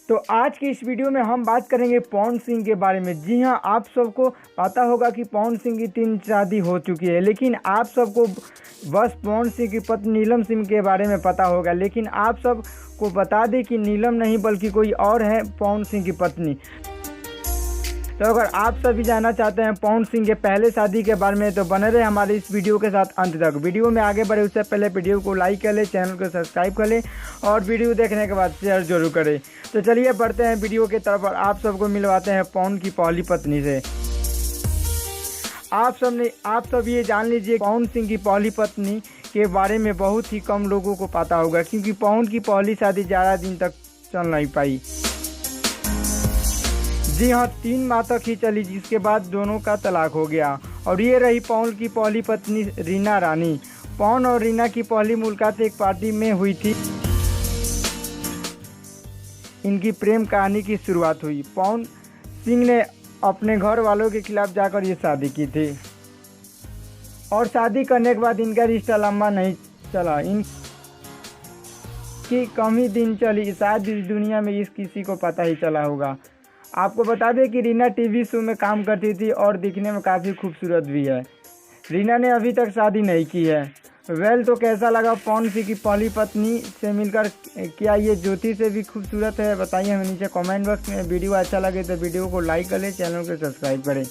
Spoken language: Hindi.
तो आज की इस वीडियो में हम बात करेंगे पवन सिंह के बारे में। जी हाँ, आप सबको पता होगा कि पवन सिंह की 3 शादी हो चुकी है, लेकिन आप सबको बस पवन सिंह की पत्नी नीलम सिंह के बारे में पता होगा। लेकिन आप सबको बता दें कि नीलम नहीं बल्कि कोई और है पवन सिंह की पत्नी। तो अगर आप सभी जानना चाहते हैं पवन सिंह के पहले शादी के बारे में तो बने रहे हमारे इस वीडियो के साथ अंत तक। वीडियो में आगे बढ़े उससे पहले वीडियो को लाइक कर लें, चैनल को सब्सक्राइब कर लें और वीडियो देखने के बाद शेयर जरूर करें। तो चलिए बढ़ते हैं वीडियो की तरफ और आप सबको मिलवाते हैं पवन की पहली पत्नी से। आप सब ये जान लीजिए पवन सिंह की पहली पत्नी के बारे में बहुत ही कम लोगों को पता होगा, क्योंकि पवन की पहली शादी ज़्यादा दिन तक चल नहीं पाई। जी हाँ, 3 माह तक ही चली, जिसके बाद दोनों का तलाक हो गया। और ये रही पवन की पहली पत्नी रीना रानी। पवन और रीना की पहली मुलाकात एक पार्टी में हुई थी। इनकी प्रेम कहानी की शुरुआत हुई। पवन सिंह ने अपने घर वालों के खिलाफ जाकर ये शादी की थी और शादी करने के बाद इनका रिश्ता लंबा नहीं चला। इनकी कम ही दिन चली, शायद इस दुनिया में इस किसी को पता ही चला होगा। आपको बता दें कि रीना टीवी शो में काम करती थी और दिखने में काफ़ी खूबसूरत भी है। रीना ने अभी तक शादी नहीं की है। तो कैसा लगा पवन सिंह की पहली पत्नी से मिलकर? क्या ये ज्योति से भी खूबसूरत है? बताइए हमें नीचे कमेंट बॉक्स में। वीडियो अच्छा लगे तो वीडियो को लाइक कर लें, चैनल को सब्सक्राइब करें।